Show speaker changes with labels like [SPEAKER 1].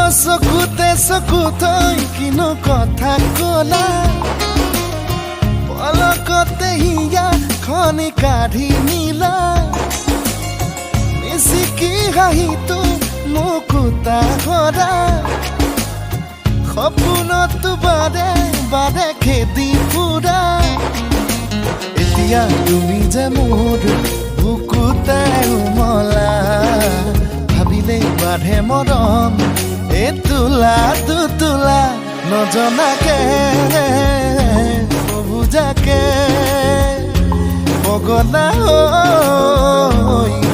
[SPEAKER 1] চকুতে চকু থৈ কিনো কথা কলা পলকতে হিয়া খনি কাঢ়ি নিলা মিচিকি হাঁহিটো মুকুতা কৰা সপোনতো বাদে বাদে খেদি ফুৰা এতিয়া তুমি যে মোৰ বুকুতাই উমলা ভাবিলে বাঢ়ে মৰম এতোলা দুতোলা নজনাকে নুবুজাকে পগলা হৈ